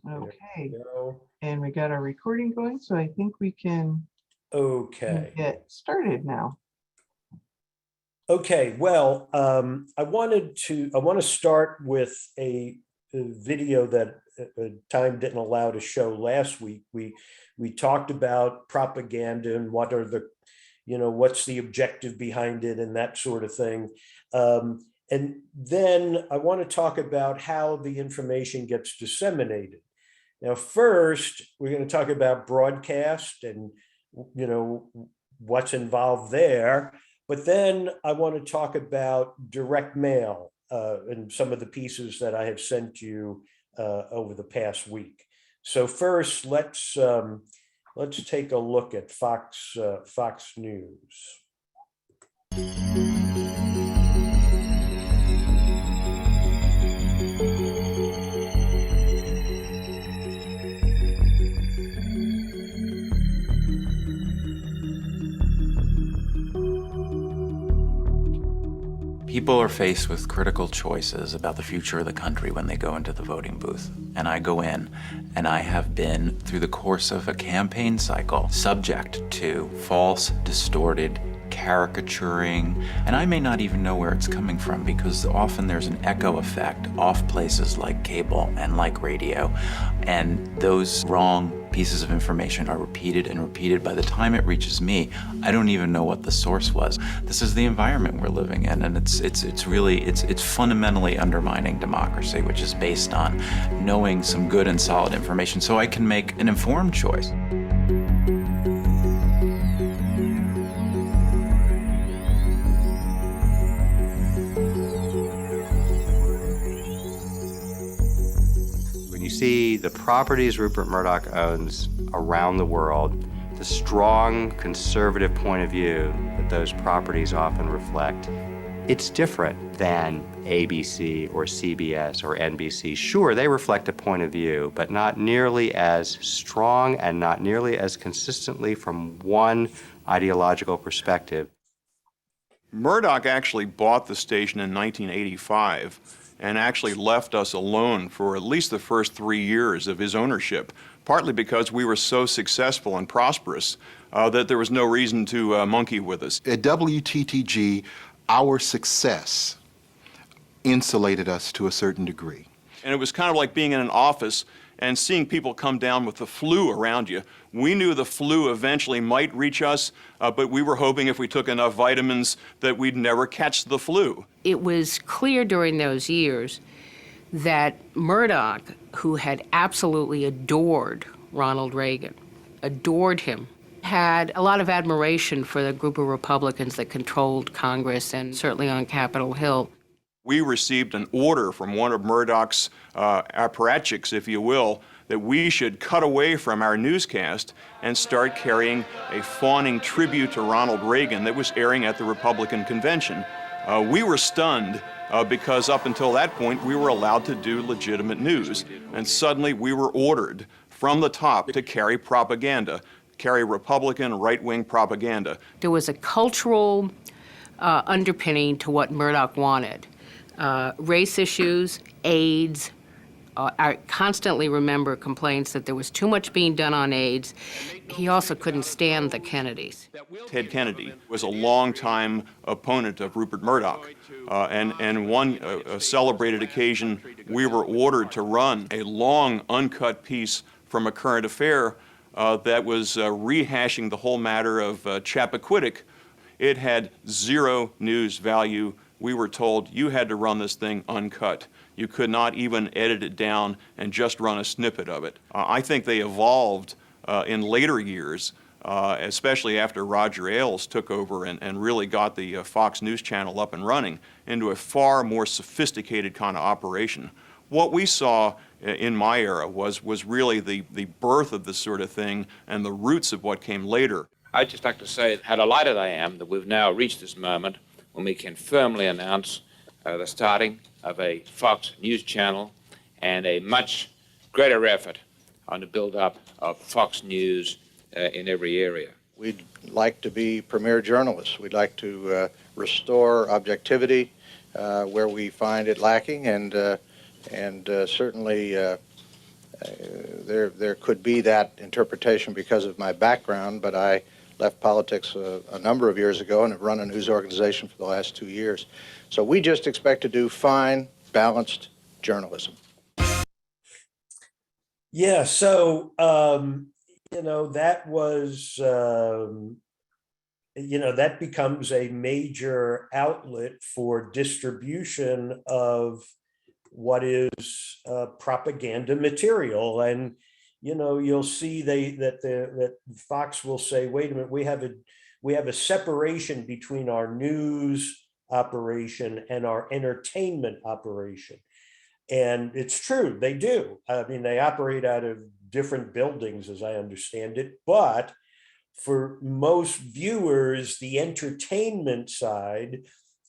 Okay, Go. and we got our recording going, so I think we can Okay. get started now. Okay. Well, I want to start with a video that time didn't allow to show last week. We talked about propaganda and what are the, what's the objective behind it and that sort of thing. And then I want to talk about how the information gets disseminated. Now, first, we're going to talk about broadcast and, you know, what's involved there. But then I want to talk about direct mail and some of the pieces that I have sent you over the past week. So first, let's take a look at Fox News. People are faced with critical choices about the future of the country when they go into the voting booth. And I go in, and I have been, through the course of a campaign cycle, subject to false, distorted, caricaturing, and I may not even know where it's coming from because often there's an echo effect off places like cable and like radio, and those wrong pieces of information are repeated and repeated. By the time it reaches me, I don't even know what the source was. This is the environment we're living in, and it's fundamentally undermining democracy, which is based on knowing some good and solid information so I can make an informed choice. See the properties Rupert Murdoch owns around the world, the strong conservative point of view that those properties often reflect, it's different than ABC or CBS or NBC. Sure, they reflect a point of view, but not nearly as strong and not nearly as consistently from one ideological perspective. Murdoch actually bought the station in 1985 and actually left us alone for at least the first 3 years of his ownership, partly because we were so successful and prosperous that there was no reason to monkey with us. At WTTG, our success insulated us to a certain degree. And it was kind of like being in an office and seeing people come down with the flu around you. We knew the flu eventually might reach us, but we were hoping if we took enough vitamins that we'd never catch the flu. It was clear during those years that Murdoch, who had absolutely adored Ronald Reagan, adored him, had a lot of admiration for the group of Republicans that controlled Congress and certainly on Capitol Hill. We received an order from one of Murdoch's apparatchiks, if you will, that we should cut away from our newscast and start carrying a fawning tribute to Ronald Reagan that was airing at the Republican convention. We were stunned because up until that point we were allowed to do legitimate news, and suddenly we were ordered from the top to carry propaganda, carry Republican right-wing propaganda. There was a cultural underpinning to what Murdoch wanted. Race issues, AIDS. I constantly remember complaints that there was too much being done on AIDS. He also couldn't stand the Kennedys. Ted Kennedy was a longtime opponent of Rupert Murdoch, and one celebrated occasion, we were ordered to run a long, uncut piece from a current affair that was rehashing the whole matter of Chappaquiddick. It had zero news value. We were told you had to run this thing uncut. You could not even edit it down and just run a snippet of it. I think they evolved in later years, especially after Roger Ailes took over and really got the Fox News Channel up and running, into a far more sophisticated kind of operation. What we saw in my era was really the birth of this sort of thing and the roots of what came later. I'd just like to say how delighted I am that we've now reached this moment when we can firmly announce the starting of a Fox News Channel and a much greater effort on the build-up of Fox News in every area. We'd like to be premier journalists. We'd like to restore objectivity where we find it lacking, and certainly There could be that interpretation because of my background, but I left politics a number of years ago and have run a news organization for the last 2 years. So we just expect to do fine, balanced journalism. Yeah, so, that was, that becomes a major outlet for distribution of what is propaganda material. And, you'll see that Fox will say, wait a minute, we have a separation between our news operation and our entertainment operation. And it's true, they do. I mean, they operate out of different buildings, as I understand it, but for most viewers, the entertainment side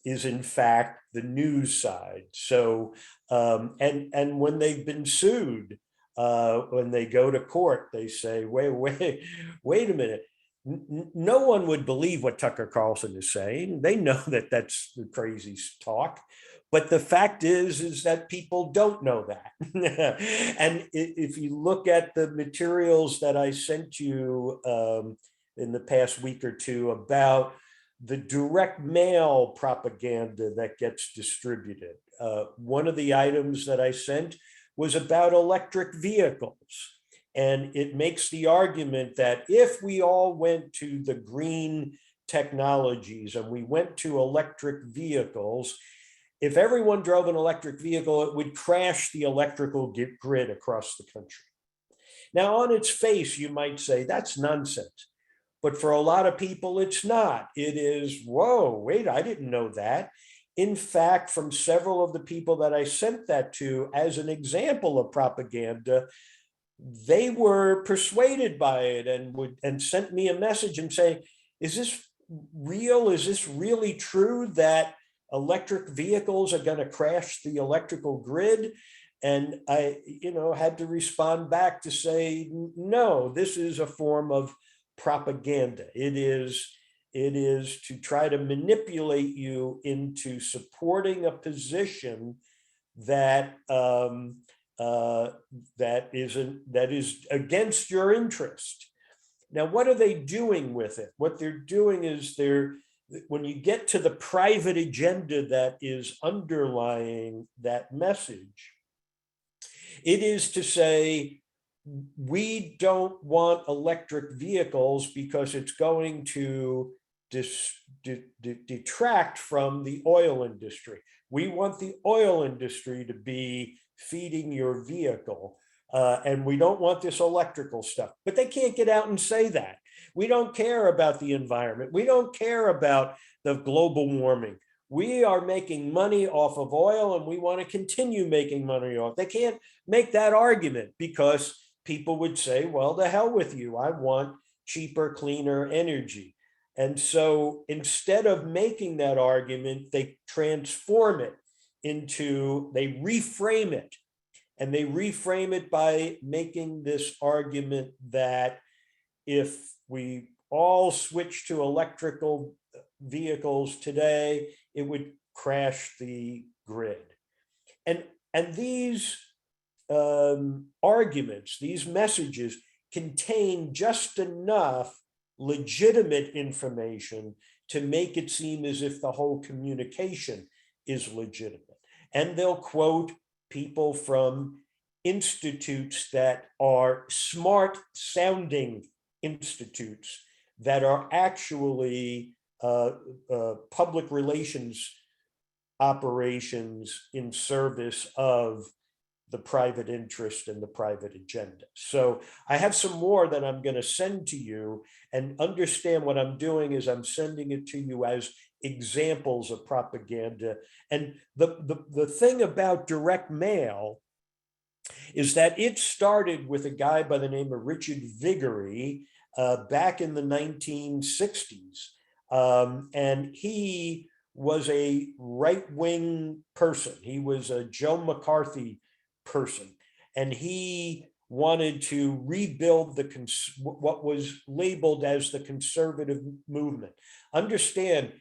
is in fact the news side. So, and when they've been sued, when they go to court, they say, wait a minute. No one would believe what Tucker Carlson is saying. They know that that's the crazy talk. But the fact is that people don't know that. And if you look at the materials that I sent you in the past week or two about the direct mail propaganda that gets distributed, one of the items that I sent was about electric vehicles. And it makes the argument that if we all went to the green technologies and we went to electric vehicles, if everyone drove an electric vehicle, it would crash the electrical grid across the country. Now, on its face, you might say that's nonsense. But for a lot of people, it's not. It is, whoa, wait, I didn't know that. In fact, from several of the people that I sent that to as an example of propaganda, they were persuaded by it and sent me a message and saying, is this real? Is this really true that electric vehicles are going to crash the electrical grid? And I, had to respond back to say, no, this is a form of propaganda. It is to try to manipulate you into supporting a position that that is against your interest. Now, what are they doing with it? What they're doing is when you get to the private agenda that is underlying that message, it is to say, we don't want electric vehicles because it's going to detract from the oil industry. We want the oil industry to be feeding your vehicle. And we don't want this electrical stuff, but they can't get out and say that. We don't care about the environment. We don't care about the global warming. We are making money off of oil and we want to continue making money off. They can't make that argument because people would say, well, the hell with you. I want cheaper, cleaner energy. And so instead of making that argument, they transform it they reframe it. And they reframe it by making this argument that if we all switch to electrical vehicles today, it would crash the grid. And these arguments, these messages contain just enough legitimate information to make it seem as if the whole communication is legitimate. And they'll quote people from institutes that are smart sounding institutes that are actually public relations operations in service of the private interest and the private agenda. So I have some more that I'm going to send to you, and understand what I'm doing is I'm sending it to you as examples of propaganda. And the thing about direct mail is that it started with a guy by the name of Richard Viguerie back in the 1960s. And he was a right-wing person. He was a Joe McCarthy person. And he wanted to rebuild what was labeled as the conservative movement. Understand,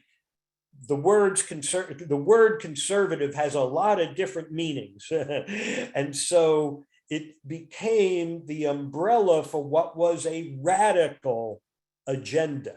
the word conservative has a lot of different meanings. And so it became the umbrella for what was a radical agenda.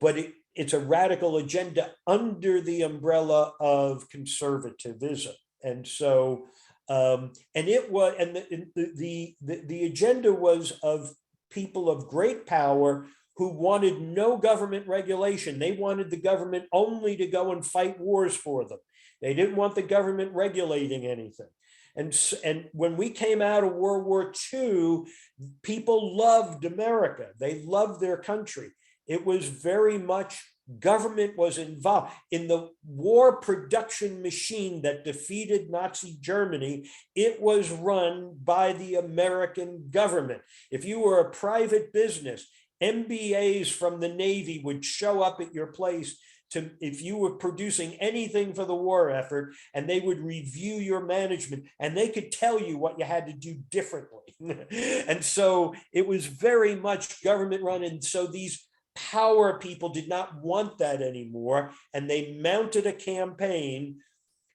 But it's a radical agenda under the umbrella of conservatism. And so, and it was, and the agenda was of people of great power who wanted no government regulation. They wanted the government only to go and fight wars for them. They didn't want the government regulating anything. And when we came out of World War II, people loved America. They loved their country. It was very much government was involved in the war production machine that defeated Nazi Germany. It was run by the American government. If you were a private business, MBAs from the Navy would show up at your place to, if you were producing anything for the war effort, and they would review your management and they could tell you what you had to do differently. And so it was very much government run. And so these power people did not want that anymore. And they mounted a campaign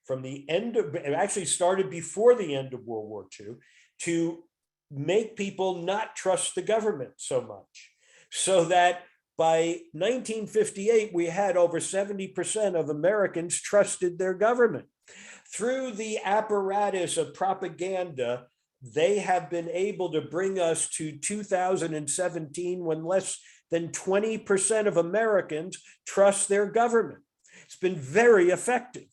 from the end of, it actually started before the end of World War II, to make people not trust the government so much. So that by 1958, we had over 70% of Americans trusted their government. Through the apparatus of propaganda, they have been able to bring us to 2017 when less than 20% of Americans trust their government. It's been very effective.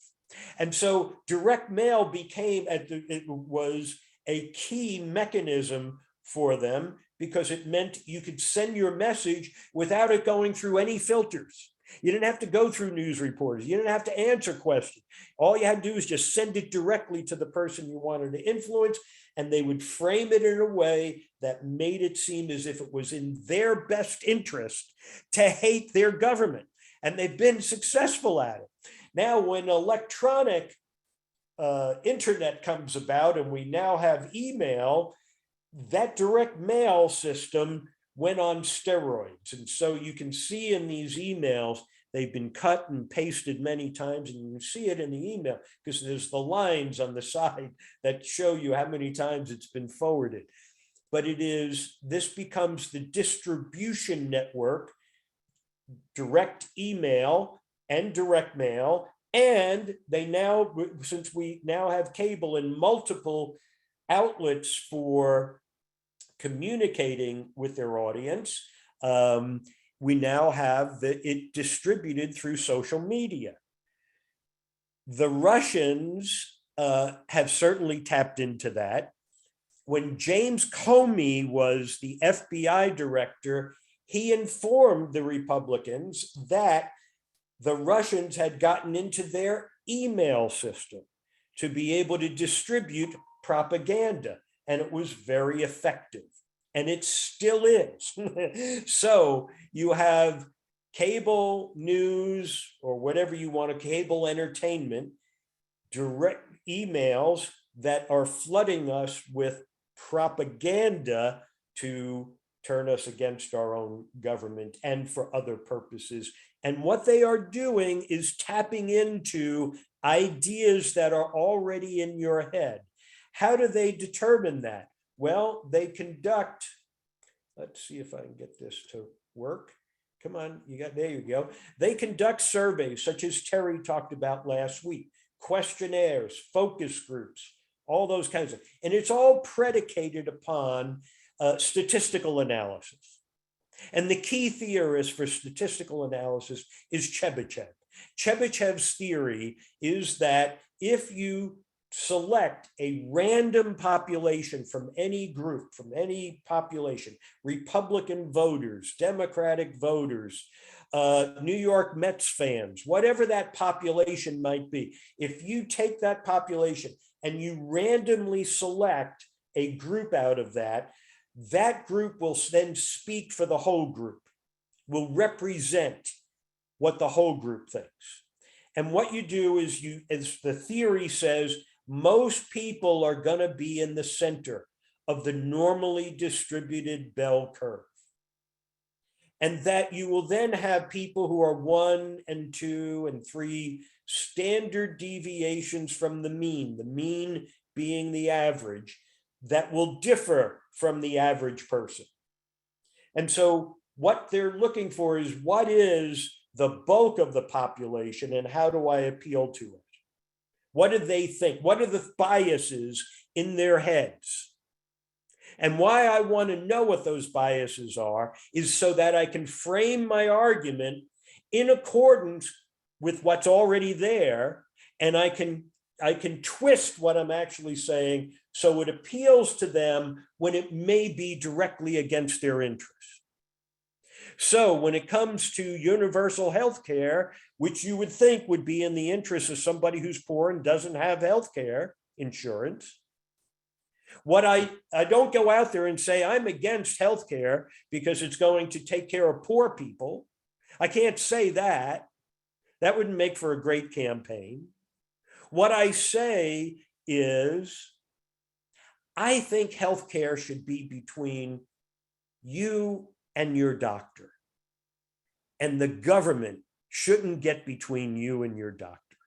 And so direct mail became, it was a key mechanism for them, because it meant you could send your message without it going through any filters. You didn't have to go through news reporters. You didn't have to answer questions. All you had to do is just send it directly to the person you wanted to influence, and they would frame it in a way that made it seem as if it was in their best interest to hate their government. And they've been successful at it. Now, when electronic internet comes about and we now have email, that direct mail system went on steroids. And so you can see in these emails, they've been cut and pasted many times, and you can see it in the email because there's the lines on the side that show you how many times it's been forwarded. But this becomes the distribution network, direct email and direct mail. And they now, since we now have cable and multiple outlets for communicating with their audience, we now have it distributed through social media. The Russians have certainly tapped into that. When James Comey was the FBI director, he informed the Republicans that the Russians had gotten into their email system to be able to distribute propaganda, and it was very effective, and it still is. So you have cable news, or whatever you want to, cable entertainment, direct emails that are flooding us with propaganda to turn us against our own government and for other purposes. And what they are doing is tapping into ideas that are already in your head. How do they determine that? Well, they conduct, let's see if I can get this to work. Come on, there you go. They conduct surveys such as Terry talked about last week, questionnaires, focus groups, all those kinds of, and it's all predicated upon statistical analysis. And the key theorist for statistical analysis is Chebyshev. Chebyshev's theory is that if you select a random population from any group, from any population, Republican voters, Democratic voters, New York Mets fans, whatever that population might be, if you take that population and you randomly select a group out of that, that group will then speak for the whole group, will represent what the whole group thinks. And what you do is you, as the theory says, most people are going to be in the center of the normally distributed bell curve. And that you will then have people who are 1 and 2 and 3 standard deviations from the mean being the average, that will differ from the average person. And so what they're looking for is, what is the bulk of the population and how do I appeal to it? What do they think? What are the biases in their heads? And why I want to know what those biases are is so that I can frame my argument in accordance with what's already there, and I can twist what I'm actually saying so it appeals to them when it may be directly against their interests. So when it comes to universal health care, which you would think would be in the interest of somebody who's poor and doesn't have health care insurance, what I don't go out there and say I'm against health care because it's going to take care of poor people. I can't say that. That wouldn't make for a great campaign. What I say is, I think healthcare should be between you and your doctor, and the government shouldn't get between you and your doctor.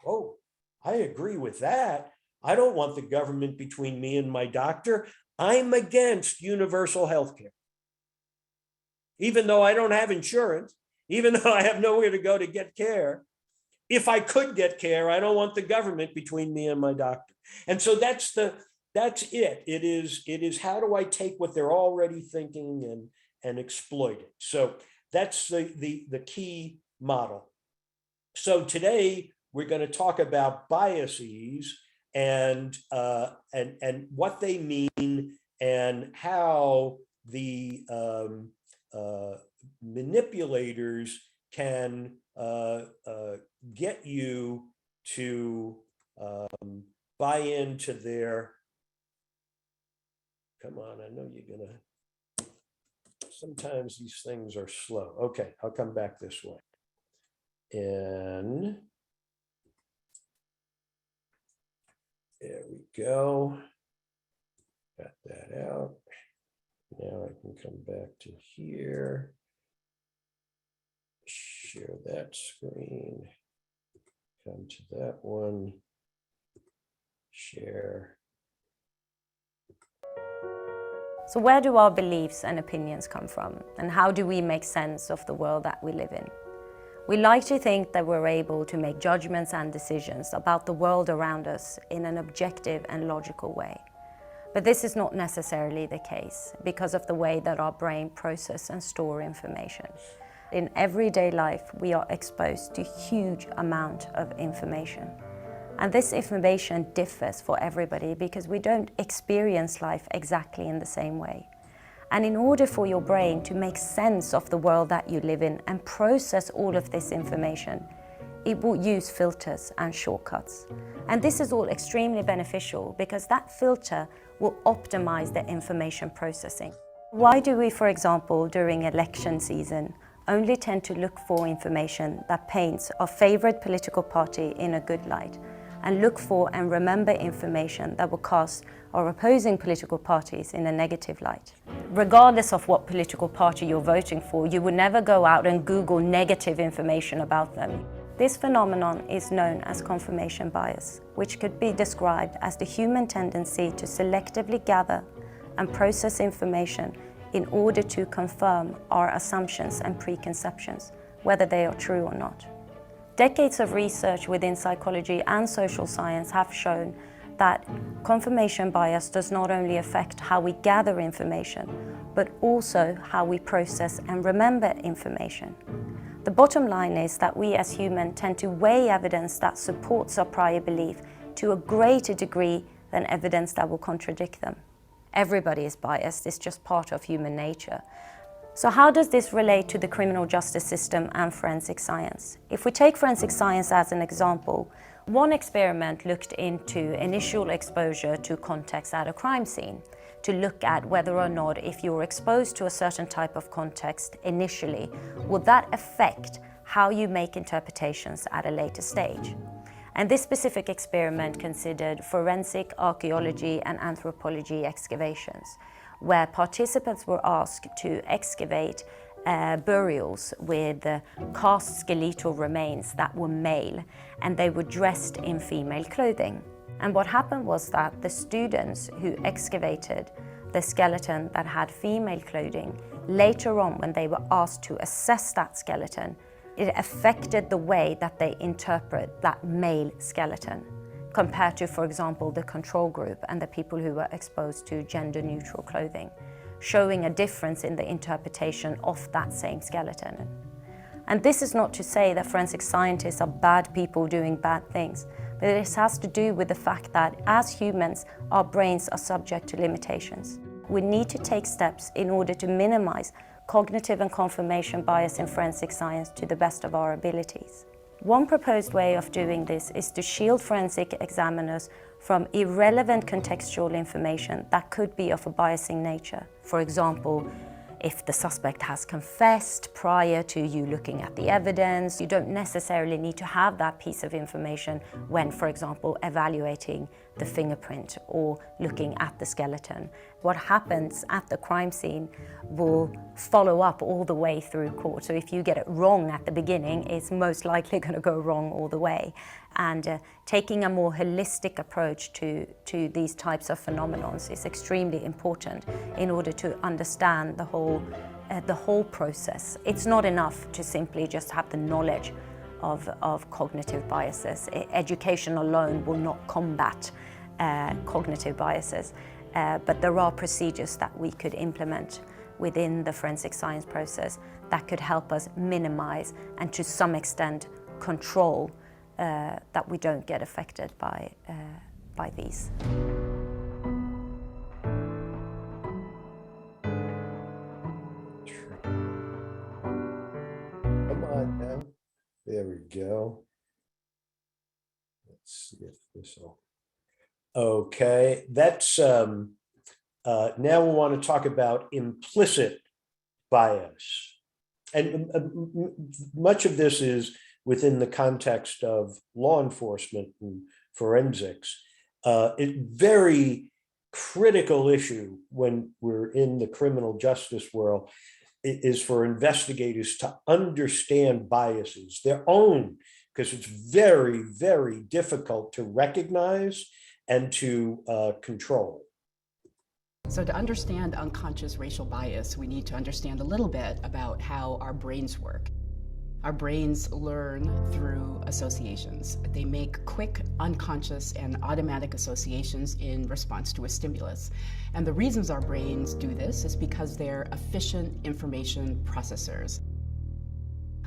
Oh, I agree with that. I don't want the government between me and my doctor. I'm against universal healthcare. Even though I don't have insurance, even though I have nowhere to go to get care, if I could get care, I don't want the government between me and my doctor. And so that's it. It is how do I take what they're already thinking and exploit it? So that's the key model. So today we're going to talk about biases and what they mean and how the manipulators can get you to buy into their, come on, I know you're gonna, sometimes these things are slow. Okay, I'll come back this way. And there we go. Got that out. Now I can come back to here. Share that screen. Come to that one. Share. So where do our beliefs and opinions come from? And how do we make sense of the world that we live in? We like to think that we're able to make judgments and decisions about the world around us in an objective and logical way. But this is not necessarily the case because of the way that our brain processes and stores information. In everyday life, we are exposed to a huge amount of information. And this information differs for everybody because we don't experience life exactly in the same way. And in order for your brain to make sense of the world that you live in and process all of this information, it will use filters and shortcuts. And this is all extremely beneficial because that filter will optimize the information processing. Why do we, for example, during election season, only tend to look for information that paints our favorite political party in a good light, and look for and remember information that will cast our opposing political parties in a negative light? Regardless of what political party you're voting for, you would never go out and Google negative information about them. This phenomenon is known as confirmation bias, which could be described as the human tendency to selectively gather and process information in order to confirm our assumptions and preconceptions, whether they are true or not. Decades of research within psychology and social science have shown that confirmation bias does not only affect how we gather information, but also how we process and remember information. The bottom line is that we as humans tend to weigh evidence that supports our prior belief to a greater degree than evidence that will contradict them. Everybody is biased, it's just part of human nature. So how does this relate to the criminal justice system and forensic science? If we take forensic science as an example, one experiment looked into initial exposure to context at a crime scene to look at whether or not if you're exposed to a certain type of context initially, would that affect how you make interpretations at a later stage? And this specific experiment considered forensic archaeology and anthropology excavations, where participants were asked to excavate burials with cast skeletal remains that were male, and they were dressed in female clothing. And what happened was that the students who excavated the skeleton that had female clothing, later on when they were asked to assess that skeleton, it affected the way that they interpret that male skeleton compared to, for example, the control group and the people who were exposed to gender-neutral clothing, showing a difference in the interpretation of that same skeleton. And this is not to say that forensic scientists are bad people doing bad things, but this has to do with the fact that as humans, our brains are subject to limitations. We need to take steps in order to minimize cognitive and confirmation bias in forensic science to the best of our abilities. One proposed way of doing this is to shield forensic examiners from irrelevant contextual information that could be of a biasing nature. For example, if the suspect has confessed prior to you looking at the evidence, you don't necessarily need to have that piece of information when, for example, evaluating the fingerprint or looking at the skeleton. What happens at the crime scene will follow up all the way through court. So if you get it wrong at the beginning, it's most likely going to go wrong all the way. And taking a more holistic approach to these types of phenomena is extremely important in order to understand the whole process. It's not enough to simply just have the knowledge of cognitive biases. Education alone will not combat cognitive biases, but there are procedures that we could implement within the forensic science process that could help us minimize and to some extent control that we don't get affected by these. Come on now. There we go. Let's see if this will. Okay, that's now we want to talk about implicit bias. And much of this is within the context of law enforcement and forensics. A very critical issue when we're in the criminal justice world is for investigators to understand biases, their own, because it's very, very difficult to recognize and to control. So to understand unconscious racial bias, we need to understand a little bit about how our brains work. Our brains learn through associations. They make quick, unconscious, and automatic associations in response to a stimulus. And the reasons our brains do this is because they're efficient information processors.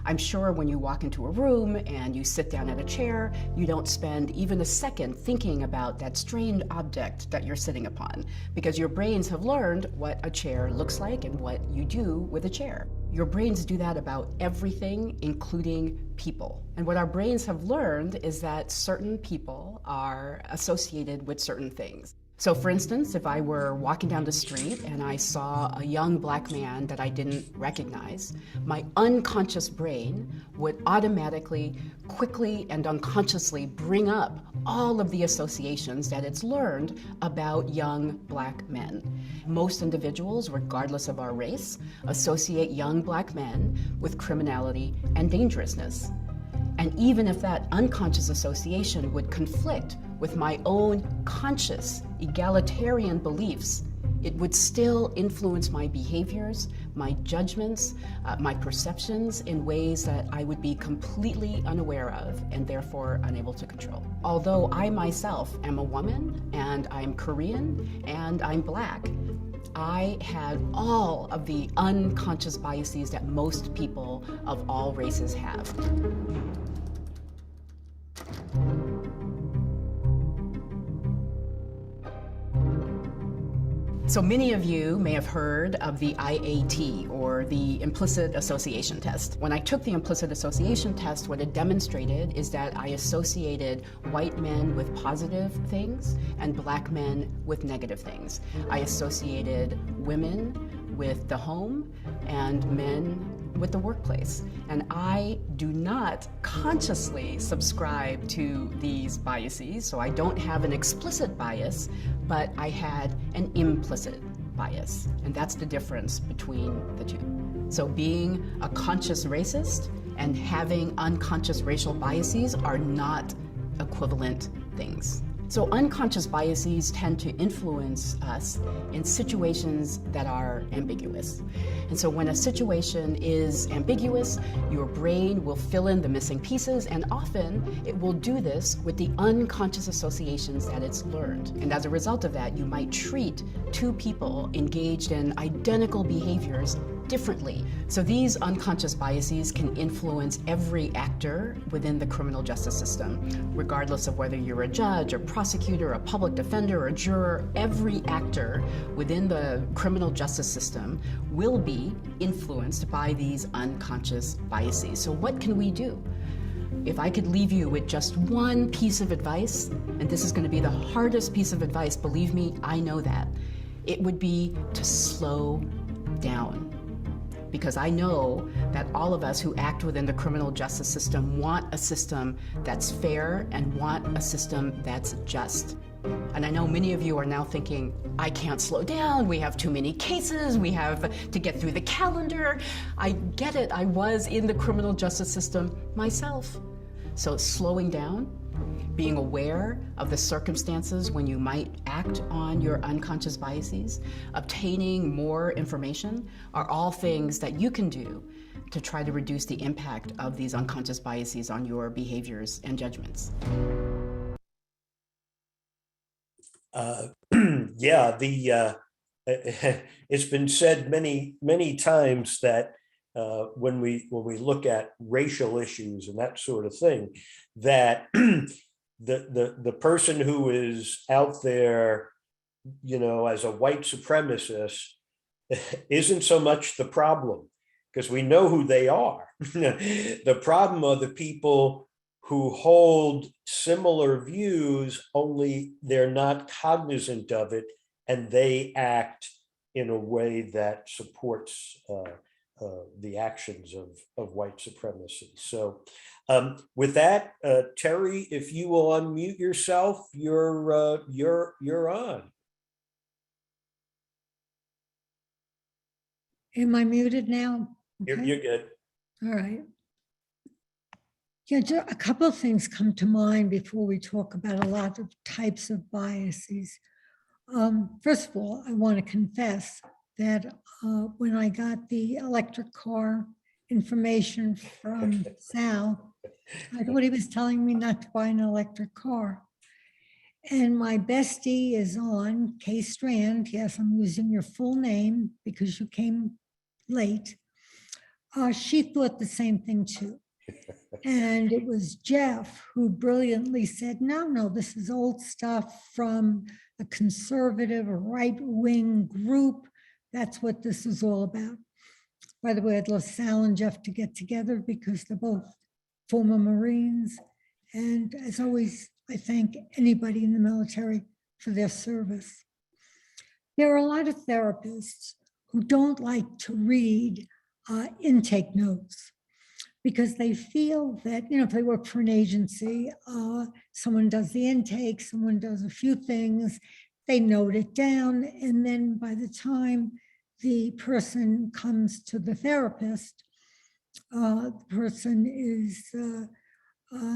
I'm sure when you walk into a room and you sit down at a chair, you don't spend even a second thinking about that strange object that you're sitting upon, because your brains have learned what a chair looks like and what you do with a chair. Your brains do that about everything, including people. And what our brains have learned is that certain people are associated with certain things. So for instance, if I were walking down the street and I saw a young black man that I didn't recognize, my unconscious brain would automatically, quickly, and unconsciously bring up all of the associations that it's learned about young black men. Most individuals, regardless of our race, associate young black men with criminality and dangerousness. And even if that unconscious association would conflict with my own conscious egalitarian beliefs, it would still influence my behaviors, my judgments, my perceptions in ways that I would be completely unaware of and therefore unable to control. Although I myself am a woman and I'm Korean and I'm black, I had all of the unconscious biases that most people of all races have. So many of you may have heard of the IAT, or the implicit association test. When I took the implicit association test, what it demonstrated is that I associated white men with positive things and black men with negative things. I associated women with the home and men with the workplace. And I do not consciously subscribe to these biases, so I don't have an explicit bias, but I had an implicit bias. And that's the difference between the two. So being a conscious racist and having unconscious racial biases are not equivalent things. So unconscious biases tend to influence us in situations that are ambiguous. And so when a situation is ambiguous, your brain will fill in the missing pieces, and often it will do this with the unconscious associations that it's learned. And as a result of that, you might treat two people engaged in identical behaviors differently. So these unconscious biases can influence every actor within the criminal justice system, regardless of whether you're a judge, a prosecutor, a public defender, or a juror. Every actor within the criminal justice system will be influenced by these unconscious biases. So what can we do? If I could leave you with just one piece of advice, and this is going to be the hardest piece of advice, believe me, I know that, it would be to slow down. Because I know that all of us who act within the criminal justice system want a system that's fair and want a system that's just. And I know many of you are now thinking, I can't slow down, we have too many cases, we have to get through the calendar. I get it, I was in the criminal justice system myself. So slowing down, being aware of the circumstances when you might act on your unconscious biases, obtaining more information are all things that you can do to try to reduce the impact of these unconscious biases on your behaviors and judgments. Yeah, it's been said many times that when we look at racial issues and that sort of thing, that the person who is out there, as a white supremacist isn't so much the problem, because we know who they are. The problem are the people who hold similar views, only they're not cognizant of it, and they act in a way that supports the actions of white supremacy. So with that, Terry, if you will unmute yourself, you're on. Am I muted now? Okay. You're good. All right. Yeah, a couple of things come to mind before we talk about a lot of types of biases. First of all, I want to confess that when I got the electric car information from Sal, I thought he was telling me not to buy an electric car. And my bestie is on, Kay Strand. Yes, I'm using your full name because you came late. She thought the same thing too. And it was Jeff who brilliantly said, no, this is old stuff from a conservative or right-wing group. That's what this is all about. By the way, I'd love Sal and Jeff to get together because they're both former Marines. And as always, I thank anybody in the military for their service. There are a lot of therapists who don't like to read intake notes because they feel that, if they work for an agency, someone does the intake, someone does a few things, they note it down, and then by the time the person comes to the therapist, the person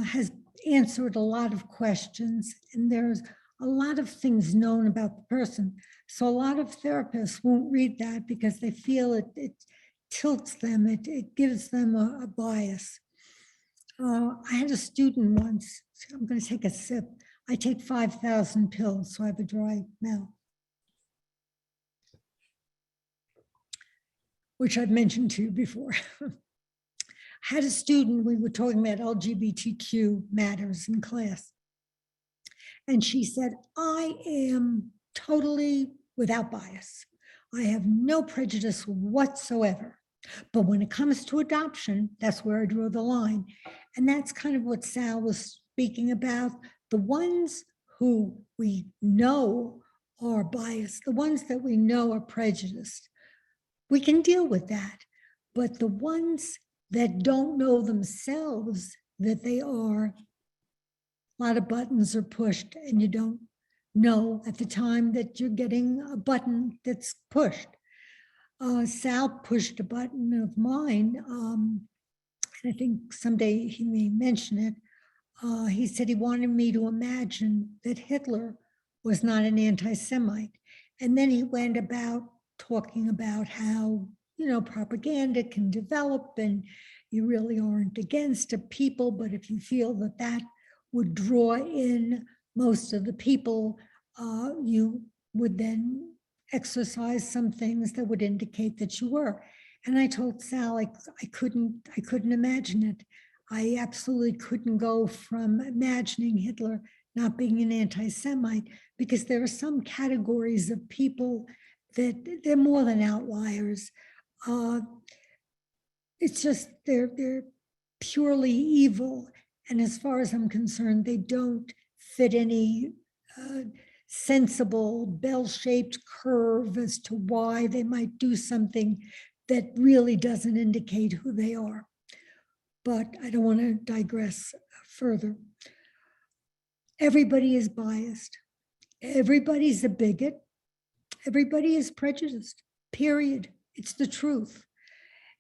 has answered a lot of questions, and there's a lot of things known about the person. So a lot of therapists won't read that because they feel it tilts them, it gives them a bias. I had a student once, I'm going to take a sip. I take 5,000 pills, so I have a dry mouth, which I've mentioned to you before. I had a student, we were talking about LGBTQ matters in class. And she said, I am totally without bias. I have no prejudice whatsoever. But when it comes to adoption, that's where I draw the line. And that's kind of what Sal was speaking about. The ones who we know are biased, the ones that we know are prejudiced, we can deal with that. But the ones that don't know themselves that they are, a lot of buttons are pushed and you don't know at the time that you're getting a button that's pushed. Sal pushed a button of mine, and I think someday he may mention it. He said he wanted me to imagine that Hitler was not an anti-Semite. And then he went about talking about how, propaganda can develop and you really aren't against a people, but if you feel that that would draw in most of the people, you would then exercise some things that would indicate that you were. And I told Sal I couldn't imagine it. I absolutely couldn't go from imagining Hitler not being an anti-Semite, because there are some categories of people that they're more than outliers. It's just they're purely evil. And as far as I'm concerned, they don't fit any sensible bell-shaped curve as to why they might do something that really doesn't indicate who they are. But I don't want to digress further. Everybody is biased. Everybody's a bigot. Everybody is prejudiced, period. It's the truth.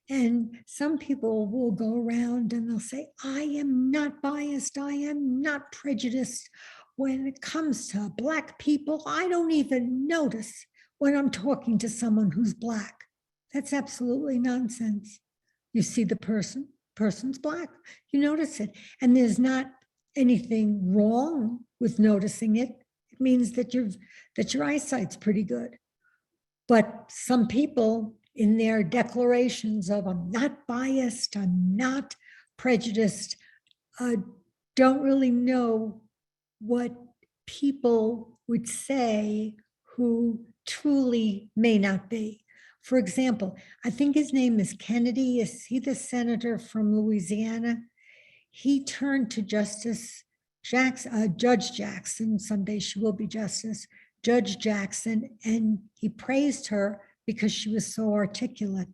And some people will go around and they'll say, I am not biased. I am not prejudiced. When it comes to Black people, I don't even notice when I'm talking to someone who's Black. That's absolutely nonsense. You see the person's Black, you notice it. And there's not anything wrong with noticing it. It means that your eyesight's pretty good. But some people in their declarations of I'm not biased, I'm not prejudiced, don't really know what people would say who truly may not be. For example, I think his name is Kennedy. Is he the senator from Louisiana? He turned to Judge Jackson, someday she will be Justice, Judge Jackson, and he praised her because she was so articulate.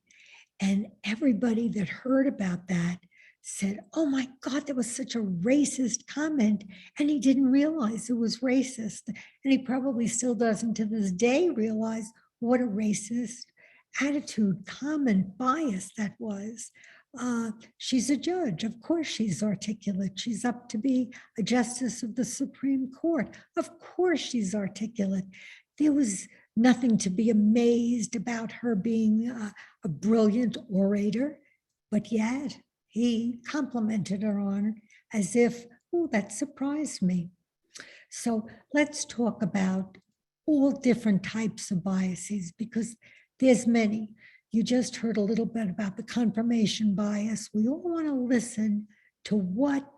And everybody that heard about that said, oh my God, that was such a racist comment. And he didn't realize it was racist. And he probably still doesn't to this day realize what a racist attitude, comment, bias that was. She's a judge. Of course she's articulate. She's up to be a justice of the Supreme Court. Of course she's articulate. There was nothing to be amazed about her being a brilliant orator, but yet he complimented her on it as if, oh, that surprised me. So let's talk about all different types of biases, because there's many. You just heard a little bit about the confirmation bias. We all want to listen to what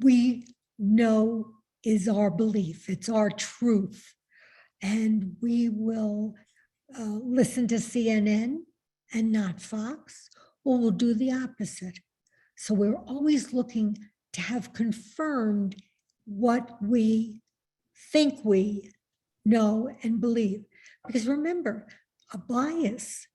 we know is our belief. It's our truth. And we will listen to CNN and not Fox, or we'll do the opposite. So we're always looking to have confirmed what we think we know and believe. Because remember, a bias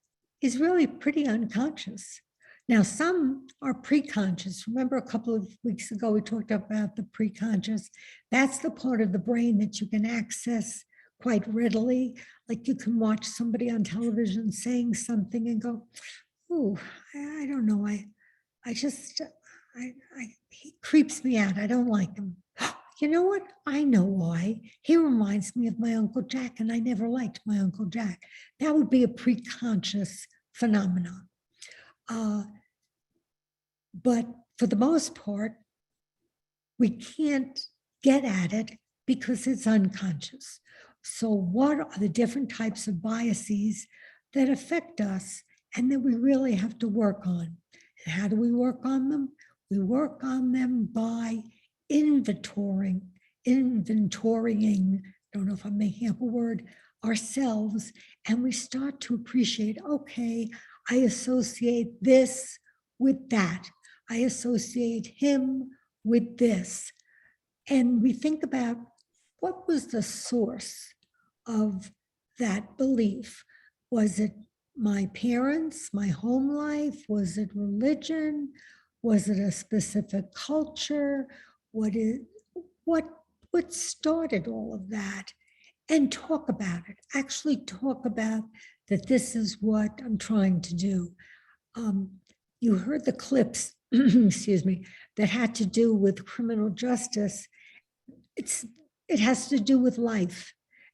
is really pretty unconscious. Now, some are preconscious. Remember a couple of weeks ago, we talked about the preconscious. That's the part of the brain that you can access quite readily. Like you can watch somebody on television saying something and go, oh, I don't know. He creeps me out. I don't like him. You know what? I know why. He reminds me of my Uncle Jack, and I never liked my Uncle Jack. That would be a preconscious phenomenon. But for the most part, we can't get at it because it's unconscious. So what are the different types of biases that affect us and that we really have to work on? And how do we work on them? We work on them by inventorying, don't know if I'm making up a word, ourselves, and we start to appreciate, okay, I associate this with that. I associate him with this. And we think about what was the source of that belief? Was it my parents, my home life? Was it religion? Was it a specific culture? What started all of that? And talk about it. Actually talk about that this is what I'm trying to do. You heard the clips excuse me, that had to do with criminal justice, it has to do with life.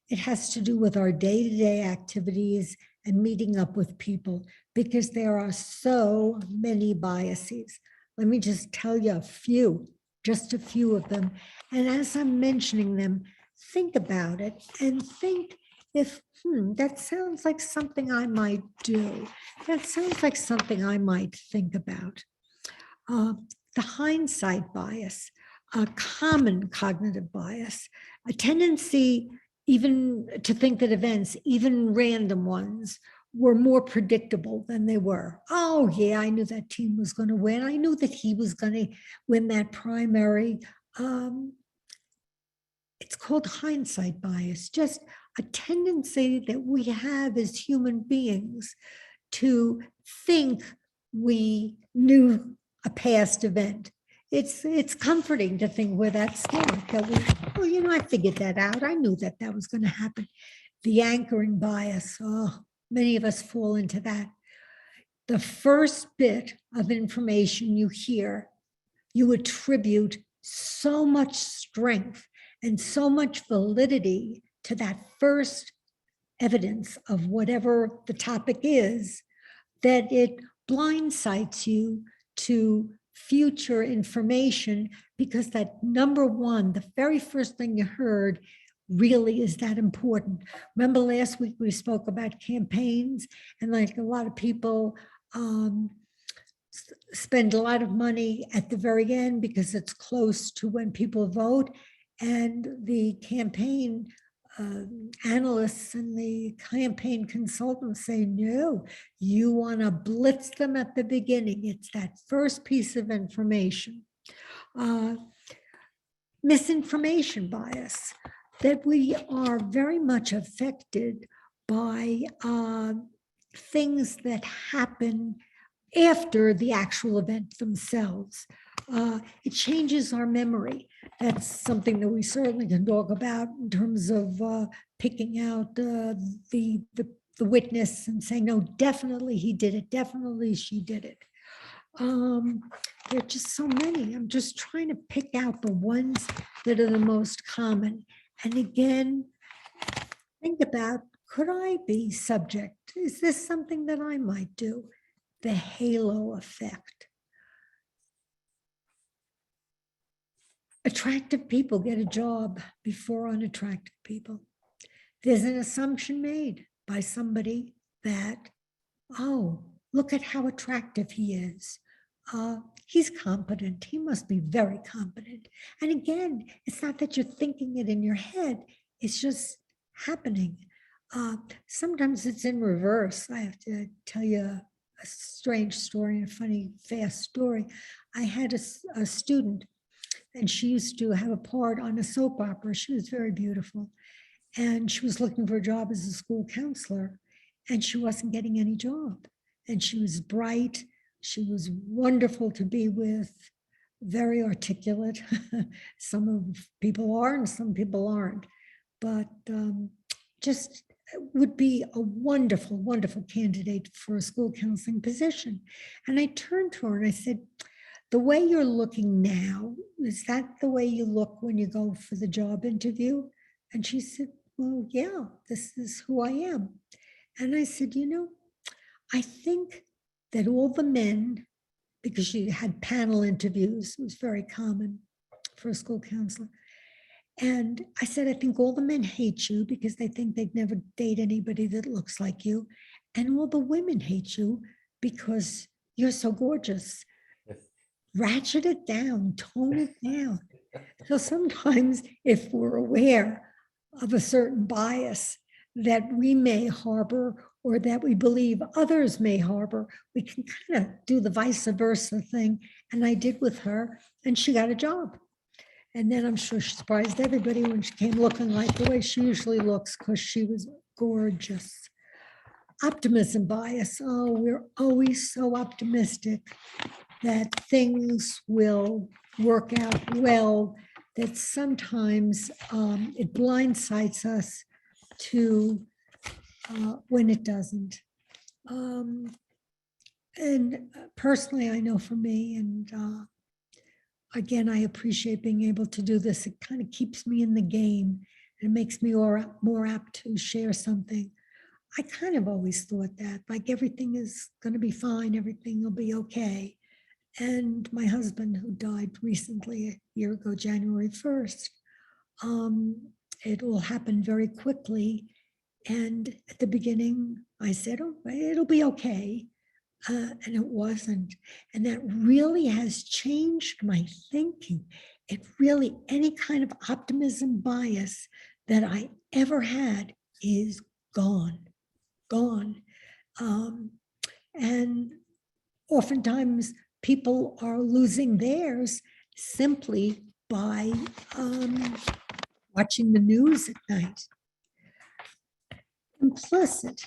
It has to do with our day-to-day activities and meeting up with people, because there are so many biases. Let me just tell you a few, just a few of them. And as I'm mentioning them, think about it and think if, that sounds like something I might do. That sounds like something I might think about. The hindsight bias, a common cognitive bias, a tendency even to think that events, even random ones, were more predictable than they were. Oh yeah, I knew that team was going to win. I knew that he was going to win that primary. It's called hindsight bias, just a tendency that we have as human beings to think we knew a past event. It's comforting to think we're that smart that we, well, you know, I figured that out. I knew that that was going to happen. The anchoring bias, oh, many of us fall into that. The first bit of information you hear, you attribute so much strength and so much validity to that first evidence of whatever the topic is, that it blindsides you to future information, because that number one, the very first thing you heard, really is that important. Remember last week we spoke about campaigns, and like a lot of people spend a lot of money at the very end because it's close to when people vote, and the campaign analysts and the campaign consultants say, no, you want to blitz them at the beginning. It's that first piece of information. Misinformation bias, that we are very much affected by things that happen after the actual event themselves. It changes our memory. That's something that we certainly can talk about in terms of picking out the witness and saying, no, definitely he did it. Definitely she did it. There are just so many. I'm just trying to pick out the ones that are the most common. And again, think about, could I be subject? Is this something that I might do? The halo effect. Attractive people get a job before unattractive people. There's an assumption made by somebody that, oh, look at how attractive he is. He's competent. He must be very competent. And again, it's not that you're thinking it in your head. It's just happening. Sometimes it's in reverse. I have to tell you a strange story, a funny, fast story. I had a student, and she used to have a part on a soap opera. She was very beautiful. And she was looking for a job as a school counselor, and she wasn't getting any job. And she was bright. She was wonderful to be with, very articulate. Some people are and some people aren't. But just would be a wonderful, wonderful candidate for a school counseling position. And I turned to her and I said, the way you're looking now, is that the way you look when you go for the job interview? And she said, well, yeah, this is who I am. And I said, you know, I think that all the men, because she had panel interviews, it was very common for a school counselor. And I said, I think all the men hate you because they think they'd never date anybody that looks like you. And all the women hate you because you're so gorgeous. Ratchet it down, tone it down. So sometimes if we're aware of a certain bias that we may harbor or that we believe others may harbor, we can kind of do the vice versa thing. And I did with her, and she got a job. And then I'm sure she surprised everybody when she came looking like the way she usually looks, because she was gorgeous. Optimism bias. Oh, we're always so optimistic that things will work out well, that sometimes it blindsides us to when it doesn't. And personally, I know for me, and again, I appreciate being able to do this. It kind of keeps me in the game and it makes me more apt to share something. I kind of always thought that, like, everything is going to be fine, everything will be okay. And my husband, who died recently, a year ago, January 1st, it all happened very quickly. And at the beginning, I said, oh, it'll be okay. And it wasn't. And that really has changed my thinking. It really, any kind of optimism bias that I ever had is gone. And oftentimes people are losing theirs simply by watching the news at night. Implicit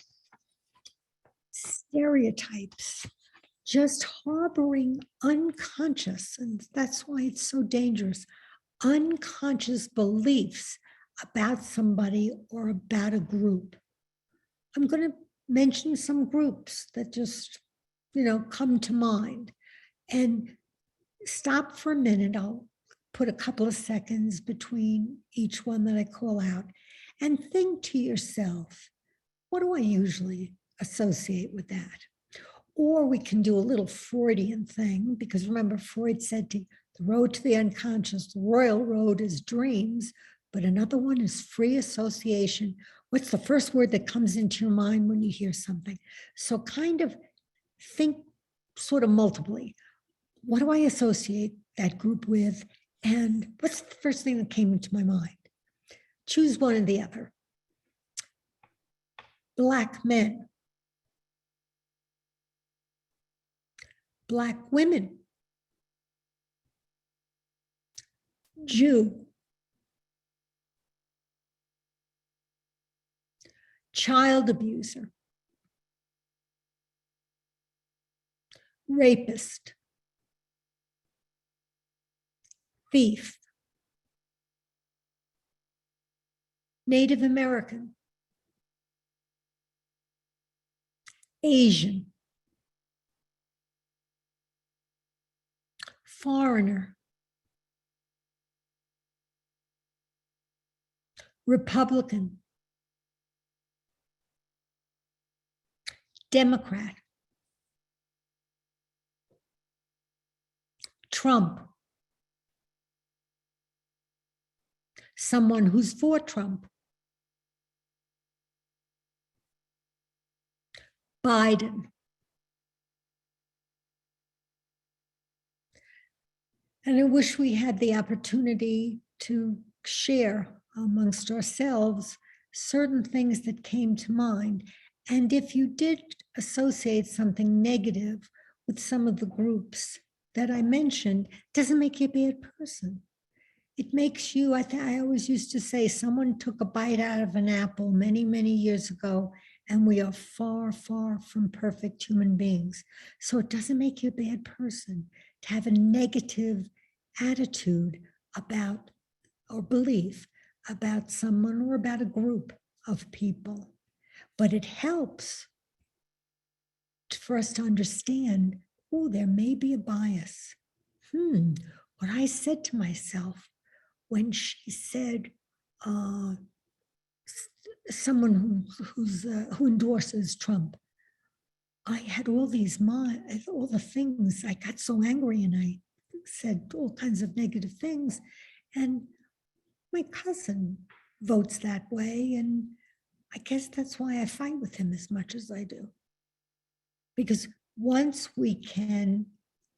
stereotypes, just harboring unconscious, and that's why it's so dangerous, unconscious beliefs about somebody or about a group. I'm going to mention some groups that just, come to mind, and stop for a minute. I'll put a couple of seconds between each one that I call out and think to yourself, what do I usually associate with that? Or we can do a little Freudian thing, because remember, Freud said the road to the unconscious, the royal road is dreams, but another one is free association. What's the first word that comes into your mind when you hear something? So kind of think sort of multiply. What do I associate that group with? And what's the first thing that came into my mind? Choose one or the other. Black men. Black women. Jew. Child abuser. Rapist. Thief. Native American. Asian. Foreigner. Republican. Democrat. Trump. Someone who's for Trump. Biden. And I wish we had the opportunity to share amongst ourselves certain things that came to mind. And if you did associate something negative with some of the groups that I mentioned, it doesn't make you a bad person. It makes you, I always used to say, someone took a bite out of an apple many, many years ago, and we are far, far from perfect human beings. So it doesn't make you a bad person to have a negative attitude about or belief about someone or about a group of people. But it helps for us to understand, oh, there may be a bias. What I said to myself when she said, someone who endorses Trump, I had all the things. I got so angry and I said all kinds of negative things. And my cousin votes that way. And I guess that's why I fight with him as much as I do. Because once we can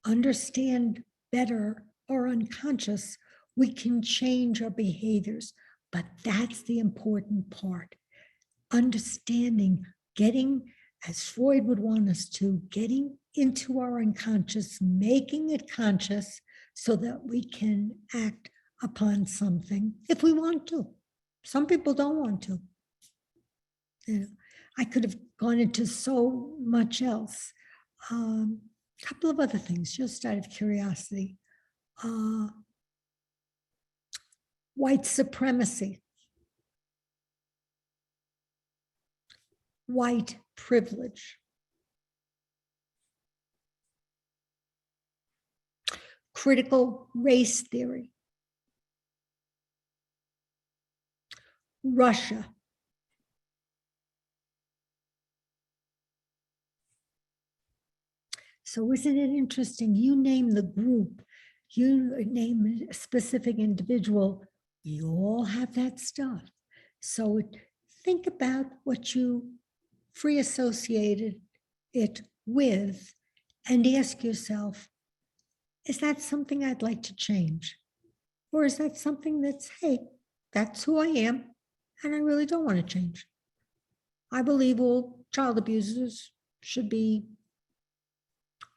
understand better our unconscious, we can change our behaviors. But that's the important part. Understanding, getting, as Freud would want us to, getting into our unconscious, making it conscious so that we can act upon something if we want to. Some people don't want to. I could have gone into so much else. A couple of other things, just out of curiosity. White supremacy. White privilege. critical race theory, Russia, so isn't it interesting? You name the group, you name a specific individual, we all have that stuff. So think about what you free associated it with and ask yourself, is that something I'd like to change? Or is that something that's, hey, that's who I am, and I really don't want to change? I believe all child abusers should be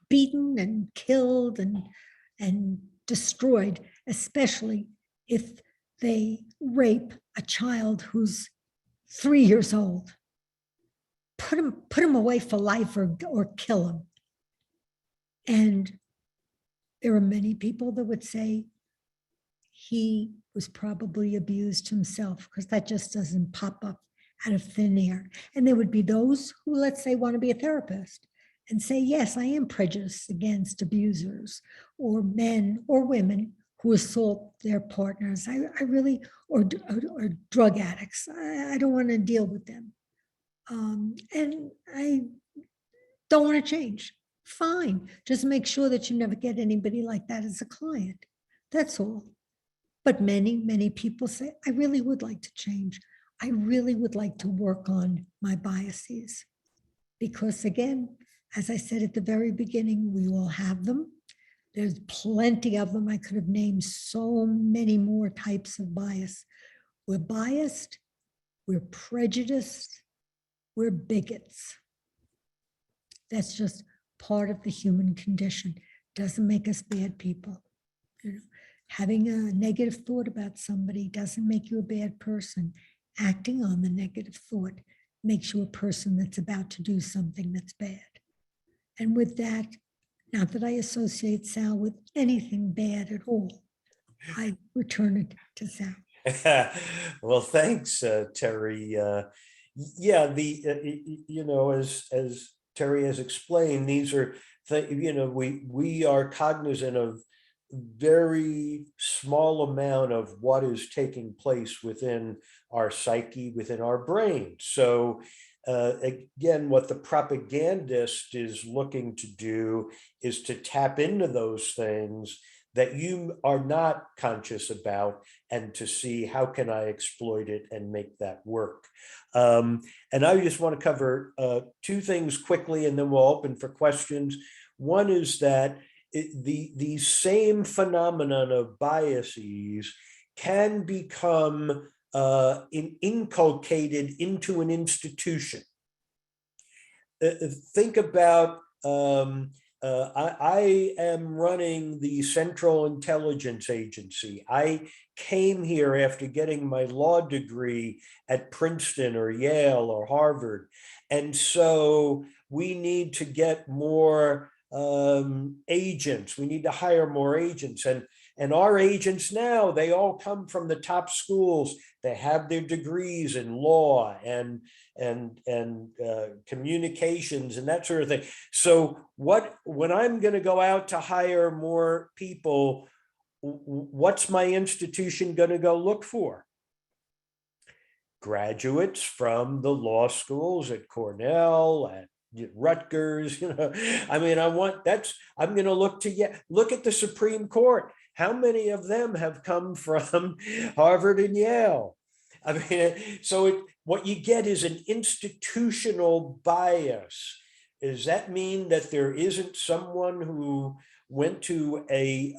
beaten and killed and destroyed, especially if they rape a child who's 3 years old. Put him away for life or kill him. And there are many people that would say he was probably abused himself, because that just doesn't pop up out of thin air. And there would be those who, let's say, want to be a therapist and say, yes, I am prejudiced against abusers or men or women who assault their partners. I really, or drug addicts. I don't want to deal with them. And I don't want to change. Fine. Just make sure that you never get anybody like that as a client. That's all. But many, many people say, I really would like to change. I really would like to work on my biases. Because again, as I said at the very beginning, we all have them. There's plenty of them. I could have named so many more types of bias. We're biased, we're prejudiced, we're bigots. That's just part of the human condition. Doesn't make us bad people. You know, having a negative thought about somebody doesn't make you a bad person. Acting on the negative thought makes you a person that's about to do something that's bad. And with that, not that I associate Sal with anything bad at all, I return it to Sal. Well, thanks, Terry. Yeah, as Terry has explained, these are, we are cognizant of very small amount of what is taking place within our psyche, within our brain. So again, what the propagandist is looking to do is to tap into those things that you are not conscious about, and to see how can I exploit it and make that work. And I just want to cover two things quickly, and then we'll open for questions. One is that the same phenomenon of biases can become inculcated into an institution. Think about, I am running the Central Intelligence Agency. I came here after getting my law degree at Princeton or Yale or Harvard. And so we need to get more agents. We need to hire more agents. And our agents now, they all come from the top schools. They have their degrees in law and communications and that sort of thing. So when I'm going to go out to hire more people, what's my institution going to go look for? Graduates from the law schools at Cornell, at Rutgers, I mean, I'm going to look at the Supreme Court. How many of them have come from Harvard and Yale? I mean, so what you get is an institutional bias. Does that mean that there isn't someone who went to a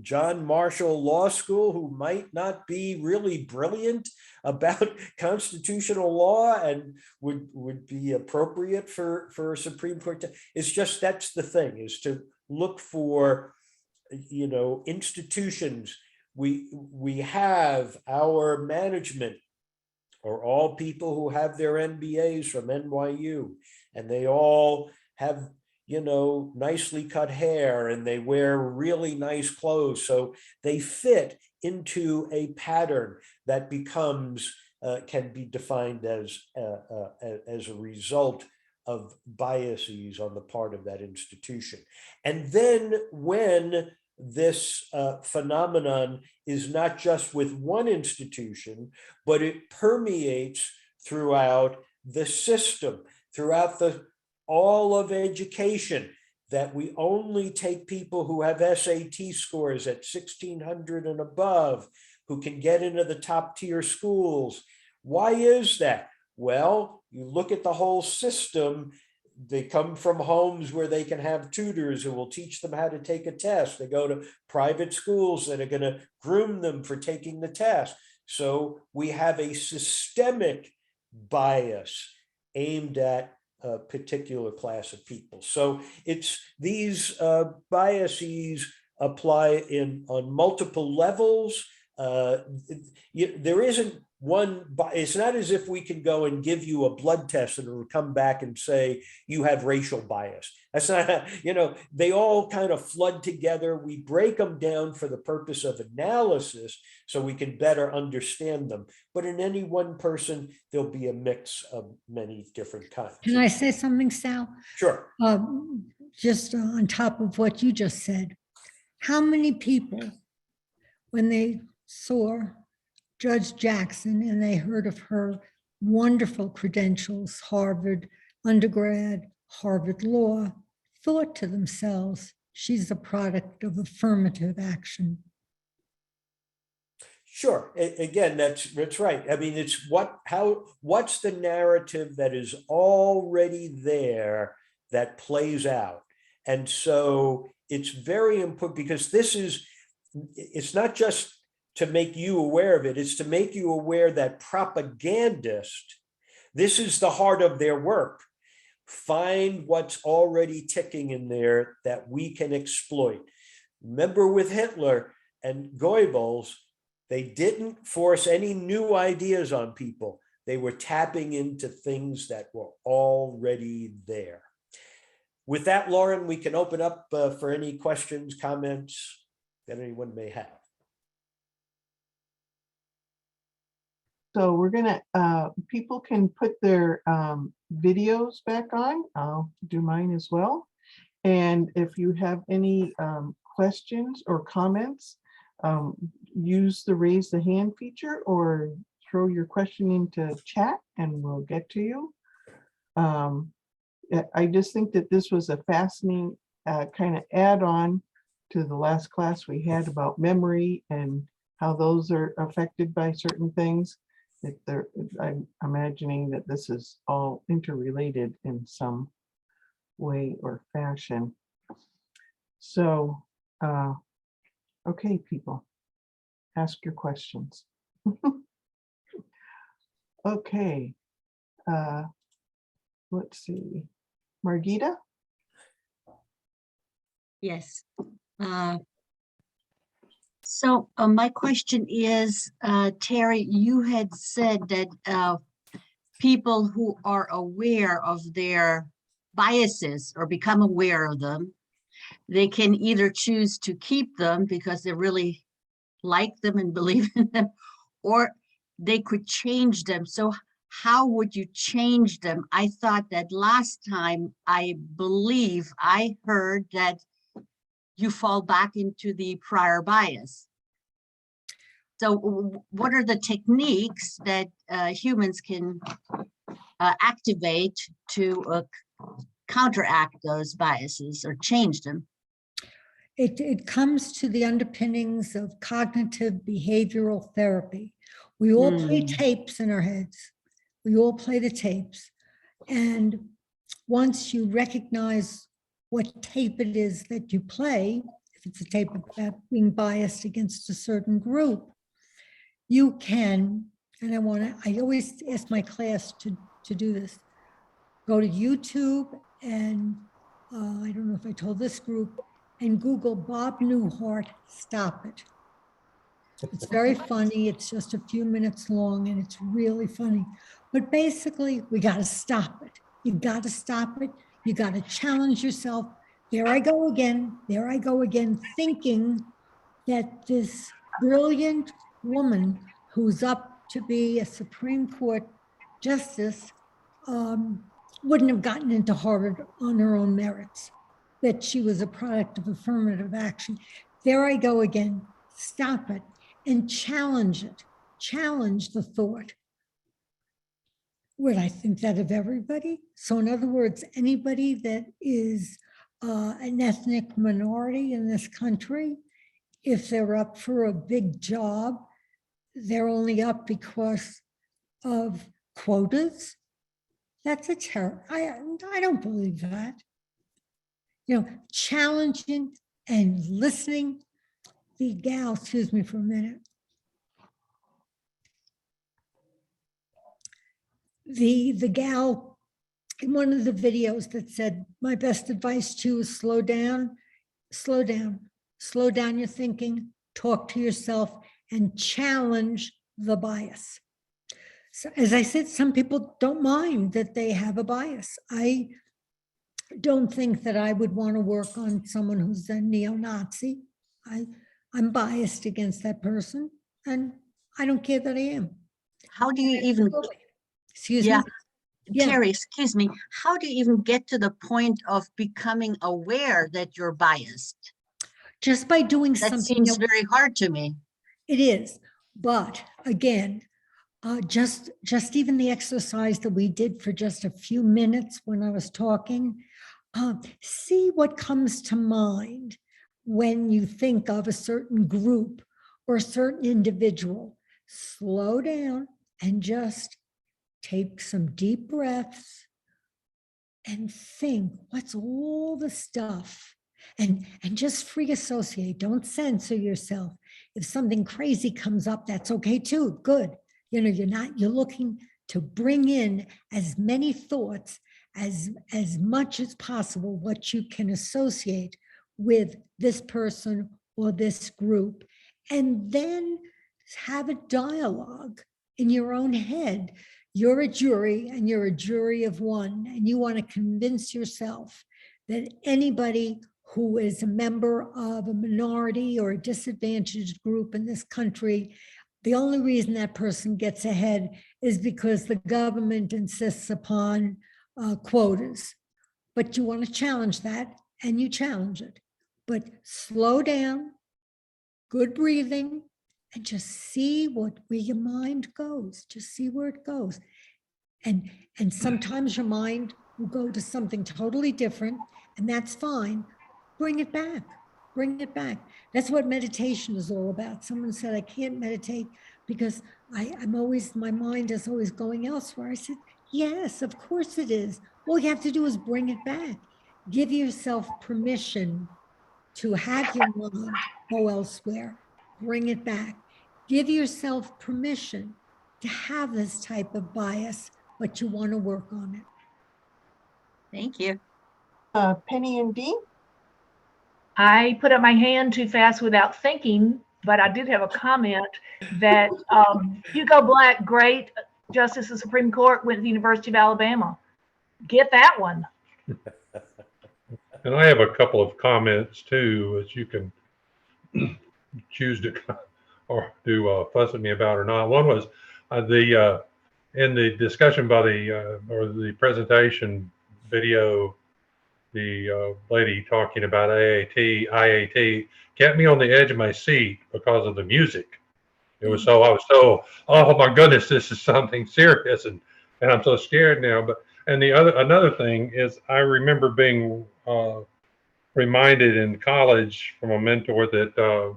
John Marshall Law School who might not be really brilliant about constitutional law and would be appropriate for a Supreme Court? It's just, that's the thing, is to look for, institutions. We have our management are all people who have their MBAs from NYU, and they all have nicely cut hair, and they wear really nice clothes. So they fit into a pattern that becomes, can be defined as a result of biases on the part of that institution. And then when this phenomenon is not just with one institution, but it permeates throughout the system, throughout all of education, that we only take people who have SAT scores at 1600 and above, who can get into the top tier schools. Why is that? Well, you look at the whole system. They come from homes where they can have tutors who will teach them how to take a test. They go to private schools that are going to groom them for taking the test. So we have a systemic bias aimed at a particular class of people. So it's these biases apply on multiple levels. There isn't one, it's not as if we can go and give you a blood test and it'll come back and say you have racial bias. That's not, they all kind of flood together. We break them down for the purpose of analysis so we can better understand them. But in any one person, there'll be a mix of many different kinds. Can I say something, Sal? Sure. Just on top of what you just said, how many people, when they saw Judge Jackson and they heard of her wonderful credentials, Harvard undergrad, Harvard law, thought to themselves, she's a product of affirmative action? Sure. Again, that's right. I mean, it's what's the narrative that is already there that plays out? And so it's very important because it's not just to make you aware of it, it's to make you aware that propagandists, this is the heart of their work. Find what's already ticking in there that we can exploit. Remember with Hitler and Goebbels, they didn't force any new ideas on people. They were tapping into things that were already there. With that, Lauren, we can open up for any questions, comments that anyone may have. So we're gonna, people can put their videos back on. I'll do mine as well. And if you have any questions or comments, use the raise the hand feature or throw your question into chat and we'll get to you. I just think that this was a fascinating kind of add-on to the last class we had about memory and how those are affected by certain things. I'm imagining that this is all interrelated in some way or fashion. So, okay, people, ask your questions. Okay, let's see, Margita? Yes. So my question is, Terry, you had said that people who are aware of their biases or become aware of them, they can either choose to keep them because they really like them and believe in them, or they could change them. So how would you change them? I thought that last time, I believe I heard that you fall back into the prior bias. So what are the techniques that humans can activate to counteract those biases or change them? It comes to the underpinnings of cognitive behavioral therapy. We all play tapes in our heads. We all play the tapes. And once you recognize what tape it is that you play, if it's a tape about being biased against a certain group, you can, and I always ask my class to do this, go to YouTube and I don't know if I told this group, and Google Bob Newhart, Stop It. It's very funny. It's just a few minutes long and it's really funny. But basically, we got to stop it. You got to stop it. You got to challenge yourself. There I go again. There I go again, thinking that this brilliant woman who's up to be a Supreme Court justice wouldn't have gotten into Harvard on her own merits, that she was a product of affirmative action. There I go again. Stop it and challenge it. Challenge the thought. Would I think that of everybody? So in other words, anybody that is an ethnic minority in this country, if they're up for a big job, they're only up because of quotas. That's a terror. I don't believe that. You know, challenging and listening. The gal, excuse me for a minute. The gal in one of the videos that said, my best advice to you is slow down, slow down, slow down your thinking, talk to yourself, and challenge the bias. So as I said, some people don't mind that they have a bias. I don't think that I would want to work on someone who's a neo-Nazi. I'm biased against that person, and I don't care that I am. How do you even, excuse yeah, me? Yeah. Terry, excuse me, how do you even get to the point of becoming aware that you're biased? Just by doing That something. seems very hard to me. It is, but again, just even the exercise that we did for just a few minutes when I was talking, see what comes to mind when you think of a certain group or a certain individual. Slow down and just take some deep breaths and think, what's all the stuff? And just free associate. Don't censor yourself. If something crazy comes up, that's okay too. Good. You know, you're looking to bring in as many thoughts as much as possible, what you can associate with this person or this group, and then have a dialogue in your own head. You're a jury and you're a jury of one, and you want to convince yourself that anybody who is a member of a minority or a disadvantaged group in this country, the only reason that person gets ahead is because the government insists upon quotas. But you want to challenge that, and you challenge it. But slow down, good breathing, and just see where your mind goes. Just see where it goes. And sometimes your mind will go to something totally different, and that's fine. Bring it back. Bring it back. That's what meditation is all about. Someone said, I can't meditate because I'm always, my mind is always going elsewhere. I said, yes, of course it is. All you have to do is bring it back. Give yourself permission to have your mind go elsewhere. Bring it back. Give yourself permission to have this type of bias, but you want to work on it. Thank you. Penny and Dean? I put up my hand too fast without thinking, but I did have a comment that Hugo Black, great Justice of the Supreme Court, went to the University of Alabama. Get that one. And I have a couple of comments too, as you can choose to or do fuss at me about or not. One was in the discussion by or the presentation video, the lady talking about IAT kept me on the edge of my seat because of the music. It was I was so, oh my goodness, this is something serious, and I'm so scared now. But and another thing is, I remember being reminded in college from a mentor that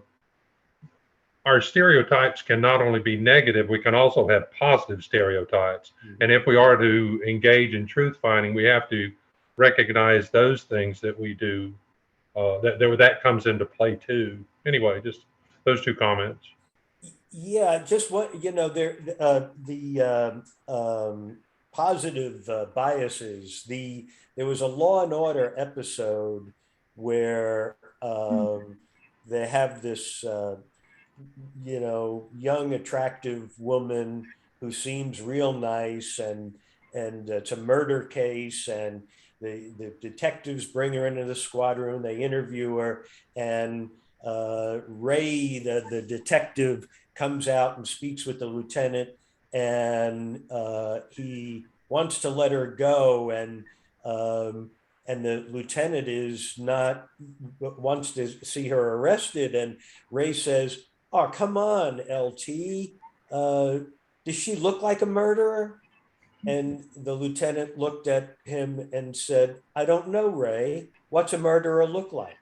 our stereotypes can not only be negative, we can also have positive stereotypes. Mm-hmm. And if we are to engage in truth finding, we have to recognize those things that we do, that comes into play too. Anyway, just those two comments. Yeah, just what, positive biases. There was a Law and Order episode where they have this, young, attractive woman who seems real nice, and it's a murder case, and the detectives bring her into the squad room, they interview her, and Ray, the detective, comes out and speaks with the lieutenant, and he wants to let her go, and the lieutenant is not, wants to see her arrested, and Ray says, "Oh, come on, LT. Does she look like a murderer?" And the lieutenant looked at him and said, "I don't know, Ray. What's a murderer look like?"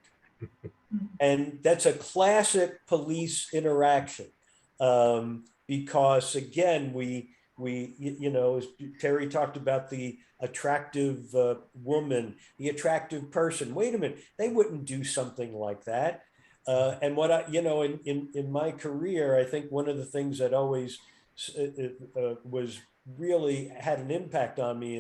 And that's a classic police interaction, because again, as Terry talked about the attractive woman, the attractive person. Wait a minute, they wouldn't do something like that. And what in my career, I think one of the things that always was really had an impact on me